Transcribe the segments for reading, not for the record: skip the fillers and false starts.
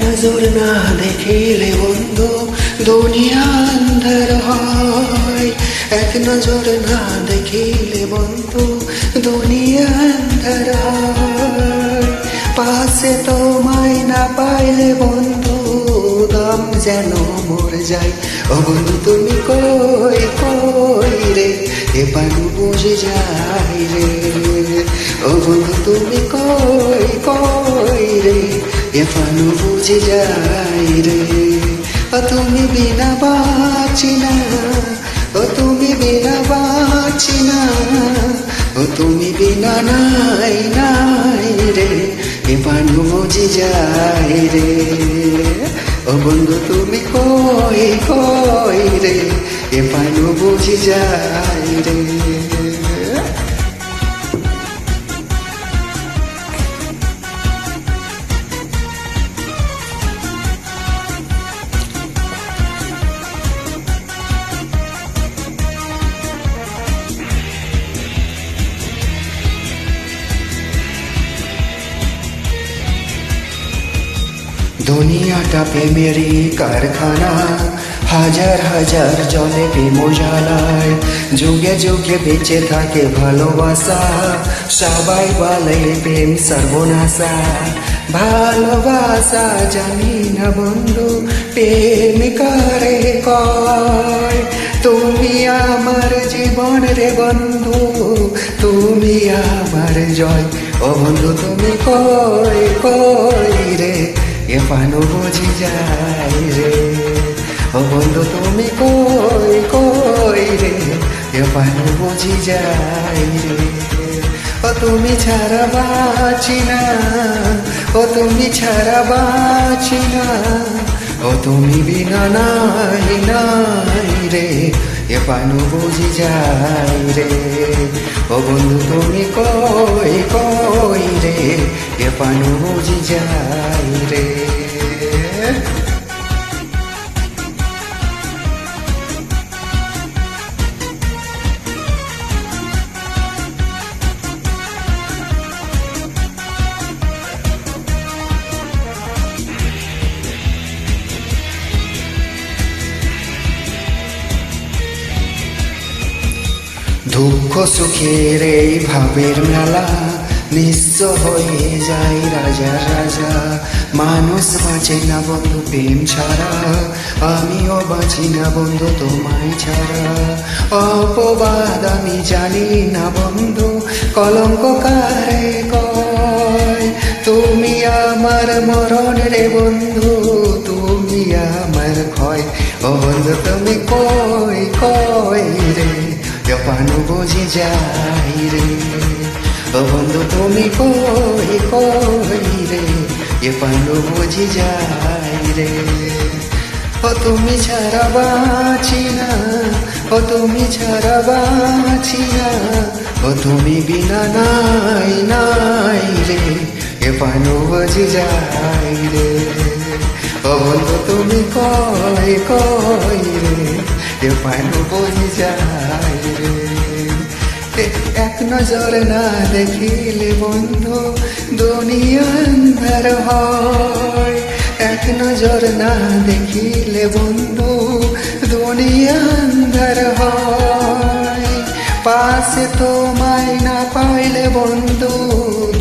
নজর না দেখিলে বন্ধু দুনিয়া অন্ধকার হয়। এক নজর না দেখিলে বন্ধু দুনিয়া অন্ধকার হয়। পাশে তোমায় না পাইলে বন্ধু দম যেন মর যায়। ও বন্ধু তুমি কই কই রে, এ পানু বুঝে যায় রে। ও বন্ধু তুমি কই কই রে, এ পানু বুঝে যায় রে। ও তুমি বিনা বাঁচি না, ও তুমি বিনা বাঁচি না, ও তুমি বিনা নাই নাই রে, এ পানু বুঝে যায় রে। ও বন্ধু তুমি কই কই রে, এ পানু বুঝে যায় রে। দুনিয়াটা প্রেমেরই কারখানা, হাজার হাজার জলে প্রেম জ্বালায়। যুগে যুগে বেঁচে থাকে ভালোবাসা, সবাই বলে প্রেম সর্বনাশা। ভালোবাসা জানি না বন্ধু প্রেম কারে কয়। তুমি আমার জীবন রে বন্ধু, তুমি আমার জয়। ও বন্ধু তুমি কই কই রে, এ পানু বুঝি যায় রে। ও বন্ধু তুমি কই কই রে, এ পানু বুঝি যায় রে। ও তুমি ছাড়া বাঁচি না, ও তুমি ছাড়া বাঁচি না, ও তুমি বিনা নাই নাই রে, এ পানু বুঝি যায় রে। ও বন্ধু তুমি কই কই রে, এ পানু বুঝি যায় রে। দুঃখ সুখের এই ভাবের মেলা, নিঃস্ব হয়ে যায় রাজা রাজা। মানুষ বাঁচে না বন্ধু প্রেম ছাড়া, আমিও বাঁচি না বন্ধু তোমায় ছাড়া। অপবাদ আমি জানি না বন্ধু কলঙ্ক কারে কয়। তুমি আমার মরণ রে বন্ধু, তুমি আমার ক্ষয়। ও বন্ধু তুমি কই কই রে, এ পানু বুঝি যায় রে। ও বন্ধু তুমি কই কই রে, এ পানু বুঝি যায় রে। ও তুমি ছাড়া বাঁচি না, ও তুমি ছাড়া বাঁচি না, ও তুমি বিনা নাই নাই রে, এ পানু বুঝি যায় রে। ও বন্ধু তুমি কই কই রে, এ পানু বুঝি যায় রে। এক নজর না দেখিলে বন্ধু দুনিয়া অন্ধকার হয়। এক নজর না দেখিলে বন্ধু দুনিয়া অন্ধকার হয়। পাশে তোমায় না পাইলে বন্ধু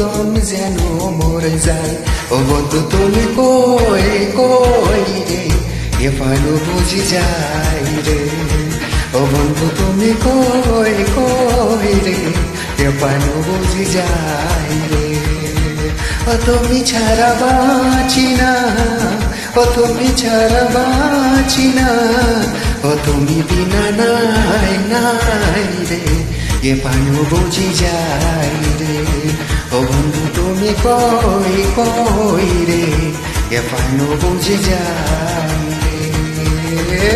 দম যেন মর যায়। ও বন্ধু তুমি কই কই রে, এ পানু বুঝি যায় রে। ও বন্ধু তুমি কই কই রে, এ পানু বুঝি যায় রে। ও তুমি ছাড়া বাঁচি না, ও তুমি ছাড়া বাঁচি না, ও তুমি বিনা নাই নাই রে, এ পানু বুঝি যায় রে। ও বন্ধু তুমি কই কই রে, এ পানু বুঝি যায় রে।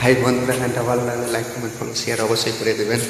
হাই বন্ধুরা, গানটা ভালো লাগলে লাইক কমেন্ট ফলো শেয়ার অবশ্যই করে দেবেন।